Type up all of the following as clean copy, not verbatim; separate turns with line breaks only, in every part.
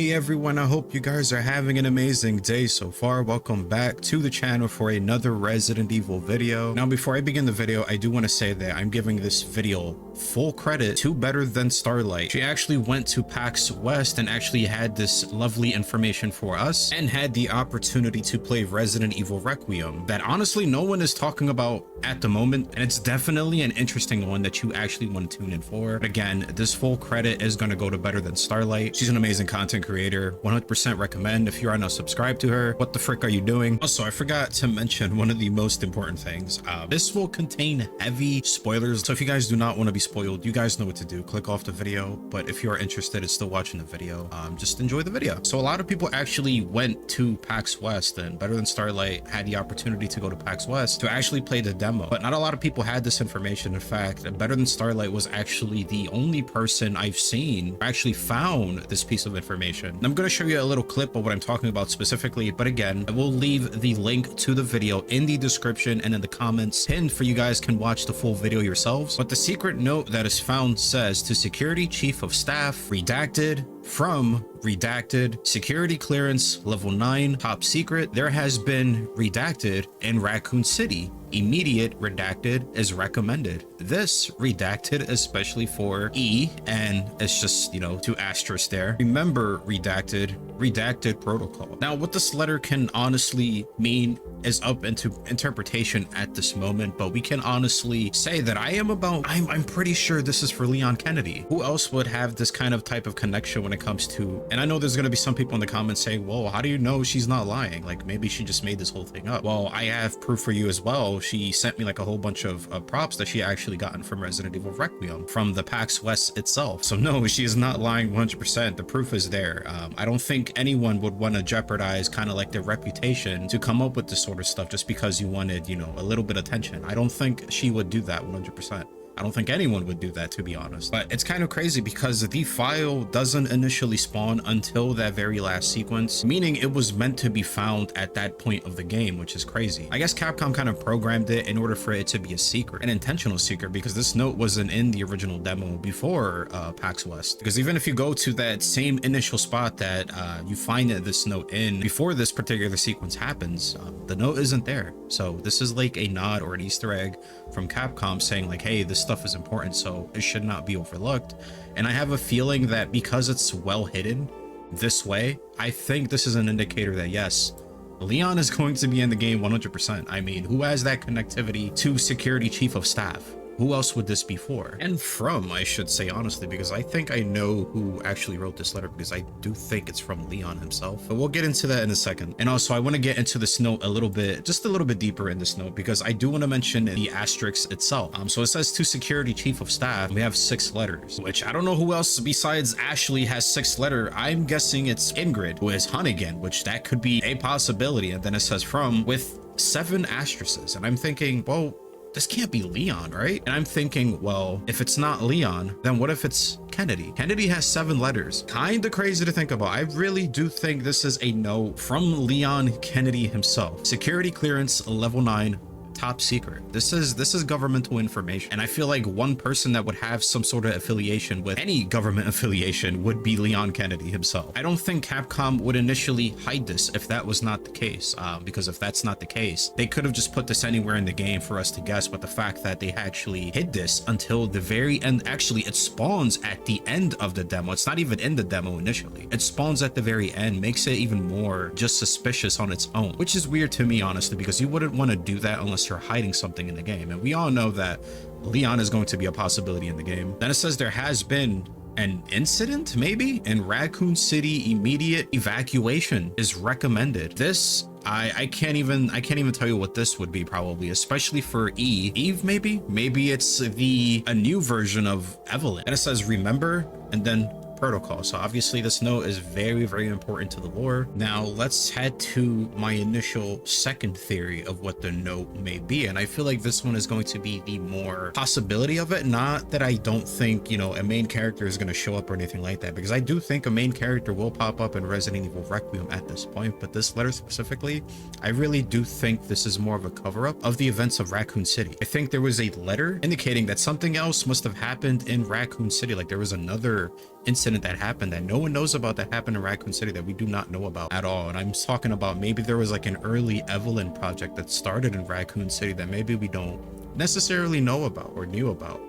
Hey everyone, I hope you guys are having an amazing day so far. Welcome back to the channel for another Resident Evil video. Now before I begin the video, I do want to say that I'm giving this video full credit to Better Than Starlight. She actually went to PAX West and actually had this lovely information for us and had the opportunity to play Resident Evil Requiem that honestly no one is talking about at the moment, and it's definitely an interesting one that you actually want to tune in for. But again, this full credit is going to go to Better Than Starlight. She's an amazing content creator. 100% recommend. If you're not subscribed to her, what the frick are you doing? Also, I forgot to mention one of the most important things. This will contain heavy spoilers, so if you guys do not want to be spoiled, you guys know what to do. Click off the video. But if you are interested in still watching the video, just enjoy the video. So a lot of people actually went to PAX West, and Better Than Starlight had the opportunity to go to PAX West to actually play the demo, but not a lot of people had this information. In fact, Better Than Starlight was actually the only person I've seen who actually found this piece of information. And I'm going to show you a little clip of what I'm talking about specifically, but again, I will leave the link to the video in the description and in the comments pinned for you guys can watch the full video yourselves. But the secret note that is found says, to Security Chief of Staff, redacted from redacted, security clearance level 9, top secret. There has been redacted in Raccoon City. Immediate redacted is recommended. This redacted especially for E, and it's just, you know, two asterisks there. Remember redacted protocol. Now what this letter can honestly mean is up into interpretation at this moment, but we can honestly say that I'm pretty sure this is for Leon Kennedy. Who else would have this kind of type of connection when it comes to, and I know there's going to be some people in the comments saying, well, how do you know she's not lying? Like maybe she just made this whole thing up. Well, I have proof for you as well. She sent me like a whole bunch of props that she actually gotten from Resident Evil Requiem from the PAX West itself. So no, she is not lying 100%. The proof is there. I don't think anyone would want to jeopardize kind of like their reputation to come up with this sort of stuff just because you wanted, you know, a little bit of attention. I don't think she would do that 100%. I don't think anyone would do that, to be honest. But it's kind of crazy because the file doesn't initially spawn until that very last sequence, meaning it was meant to be found at that point of the game, which is crazy. I guess Capcom kind of programmed it in order for it to be a secret, an intentional secret, because this note wasn't in the original demo before PAX West. Because even if you go to that same initial spot that you find this note in before this particular sequence happens, the note isn't there. So this is like a nod or an Easter egg from Capcom saying like, hey, this stuff is important, so it should not be overlooked. And I have a feeling that because it's well hidden this way, I think this is an indicator that yes, Leon is going to be in the game 100%. I mean, who has that connectivity to Security Chief of Staff? Who else would this be for? And from, I should say, honestly, because I think I know who actually wrote this letter, because I do think it's from Leon himself. But we'll get into that in a second. And also, I want to get into this note a little bit, just a little bit deeper in this note, because I do want to mention the asterisk itself. So it says, to Security Chief of Staff, we have 6 letters, which I don't know who else besides Ashley has 6 letters. I'm guessing it's Ingrid, who is Hunnigan, which that could be a possibility. And then it says from with 7 asterisks. And I'm thinking, well, this can't be Leon, right? And I'm thinking, well, if it's not Leon, then what if it's Kennedy? Kennedy has 7 letters. Kind of crazy to think about. I really do think this is a note from Leon Kennedy himself. Security clearance level 9, top secret. This is governmental information, and I feel like one person that would have some sort of affiliation with any government affiliation would be Leon Kennedy himself. I don't think Capcom would initially hide this if that was not the case, because if that's not the case, they could have just put this anywhere in the game for us to guess. But the fact that they actually hid this until the very end, actually it spawns at the end of the demo. It's not even in the demo initially. It spawns at the very end, makes it even more just suspicious on its own, which is weird to me, honestly, because you wouldn't want to do that unless you're hiding something in the game. And we all know that Leon is going to be a possibility in the game. Then it says there has been an incident maybe in Raccoon City. Immediate evacuation is recommended. This I can't even tell you what this would be, probably, especially for Eve. Maybe it's a new version of Evelyn. And it says remember and then protocol. So obviously this note is very, very important to the lore. Now let's head to my initial second theory of what the note may be, and I feel like this one is going to be the more possibility of it. Not that I don't think, you know, a main character is going to show up or anything like that, because I do think a main character will pop up in Resident Evil Requiem at this point, but this letter specifically, I really do think this is more of a cover-up of the events of Raccoon City. I think there was a letter indicating that something else must have happened in Raccoon City, like there was another incident incident that happened that no one knows about that happened in Raccoon City that we do not know about at all. And I'm talking about maybe there was like an early Evelyn project that started in Raccoon City that maybe we don't necessarily know about or knew about.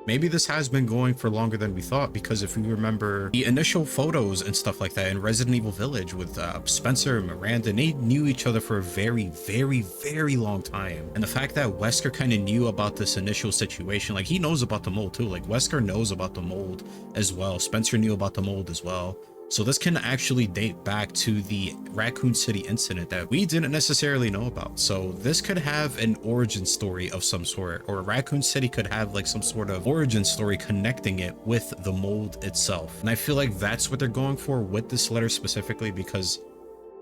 Maybe this has been going for longer than we thought, because if we remember the initial photos and stuff like that in Resident Evil Village with Spencer and Miranda, they knew each other for a very, very, very long time. And the fact that Wesker kind of knew about this initial situation, like he knows about the mold too, like Wesker knows about the mold as well. Spencer knew about the mold as well. So this can actually date back to the Raccoon City incident that we didn't necessarily know about. So this could have an origin story of some sort, or Raccoon City could have like some sort of origin story connecting it with the mold itself. And I feel like that's what they're going for with this letter specifically, because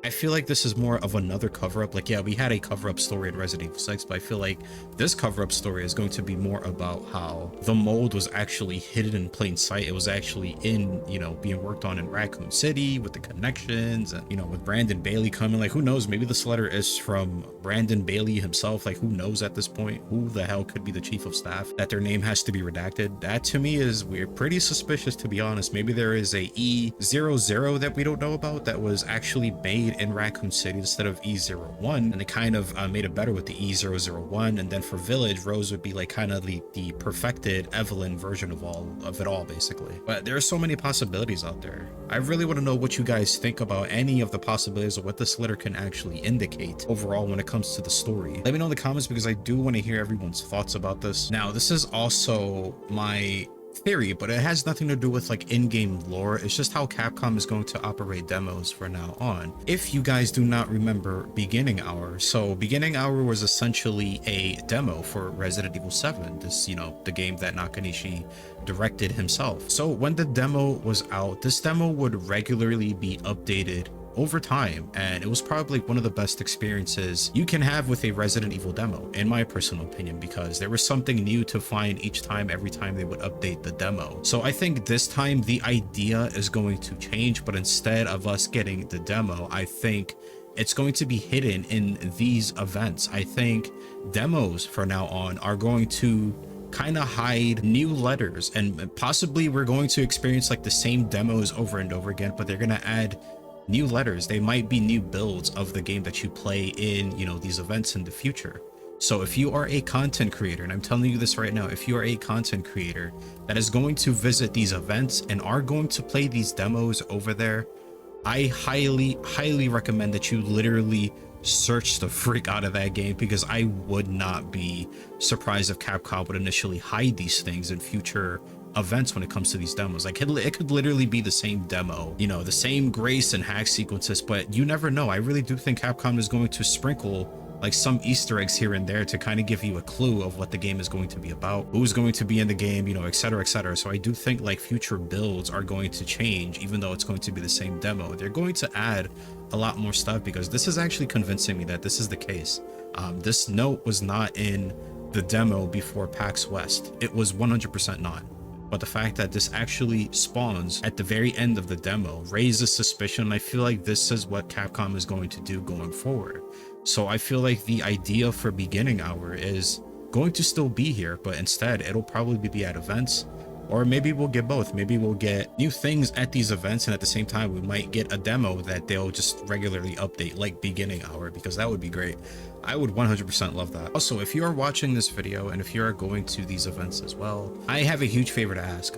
I feel like this is more of another cover-up. Like, yeah, we had a cover-up story in Resident Evil 6, but I feel like this cover-up story is going to be more about how the mold was actually hidden in plain sight. It was actually in, you know, being worked on in Raccoon City with the connections, and, you know, with Brandon Bailey coming. Like, who knows? Maybe this letter is from Brandon Bailey himself. Like, who knows at this point? Who the hell could be the chief of staff that their name has to be redacted? That to me is weird. Pretty suspicious, to be honest. Maybe there is a E00 that we don't know about that was actually made in Raccoon City instead of E01, and they kind of made it better with the E001. And then for Village, Rose would be like kind of the perfected Evelyn version of it all, basically. But there are so many possibilities out there. I really want to know what you guys think about any of the possibilities of what this letter can actually indicate overall when it comes to the story. Let me know in the comments, because I do want to hear everyone's thoughts about this. Now, this is also my theory, but it has nothing to do with like in-game lore. It's just how Capcom is going to operate demos from now on. If you guys do not remember Beginning Hour, so Beginning Hour was essentially a demo for Resident Evil 7, this, you know, the game that Nakanishi directed himself. So when the demo was out, this demo would regularly be updated over time, and it was probably one of the best experiences you can have with a Resident Evil demo, in my personal opinion, because there was something new to find each time, every time they would update the demo. So I think this time the idea is going to change, but instead of us getting the demo, I think it's going to be hidden in these events. I think demos from now on are going to kind of hide new letters, and possibly we're going to experience like the same demos over and over again, but they're going to add new letters. They might be new builds of the game that you play in, you know, these events in the future. So if you are a content creator, and I'm telling you this right now, if you are a content creator that is going to visit these events and are going to play these demos over there, I highly recommend that you literally search the freak out of that game, because I would not be surprised if Capcom would initially hide these things in future events when it comes to these demos. Like it could literally be the same demo, you know, the same grace and hack sequences, but you never know. I really do think Capcom is going to sprinkle like some Easter eggs here and there to kind of give you a clue of what the game is going to be about, who's going to be in the game, you know, etc, etc. So I do think like future builds are going to change, even though it's going to be the same demo. They're going to add a lot more stuff, because this is actually convincing me that this is the case. This note was not in the demo before PAX West. It was 100% not. But the fact that this actually spawns at the very end of the demo raises suspicion. I feel like this is what Capcom is going to do going forward. So I feel like the idea for Beginning Hour is going to still be here, but instead it'll probably be at events, or maybe we'll get both. Maybe we'll get new things at these events, and at the same time we might get a demo that they'll just regularly update, like Beginning Hour, because that would be great. I would 100% love that. Also, if you are watching this video and if you are going to these events as well, I have a huge favor to ask.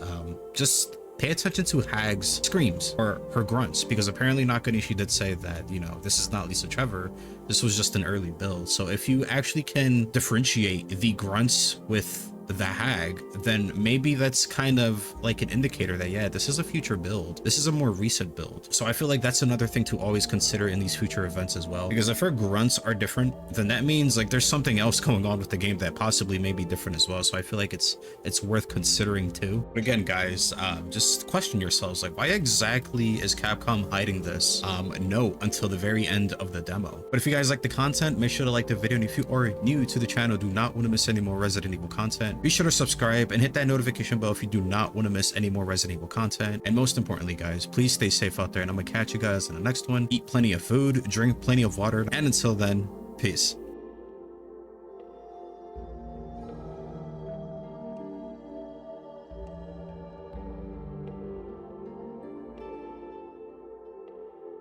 Just pay attention to Hag's screams or her grunts, because apparently Nakanishi did say that, you know, this is not Lisa Trevor, this was just an early build. So if you actually can differentiate the grunts with the Hag, then maybe that's kind of like an indicator that, yeah, this is a future build. This is a more recent build. So I feel like that's another thing to always consider in these future events as well, because if her grunts are different, then that means like there's something else going on with the game that possibly may be different as well. So I feel like it's worth considering too. But again, guys, just question yourselves, like, why exactly is Capcom hiding this note until the very end of the demo? But if you guys like the content, make sure to like the video, and if you are new to the channel, do not want to miss any more Resident Evil content, be sure to subscribe and hit that notification bell if you do not want to miss any more Resident Evil content. And most importantly, guys, please stay safe out there, and I'm gonna catch you guys in the next one. Eat plenty of food, drink plenty of water, and until then, peace.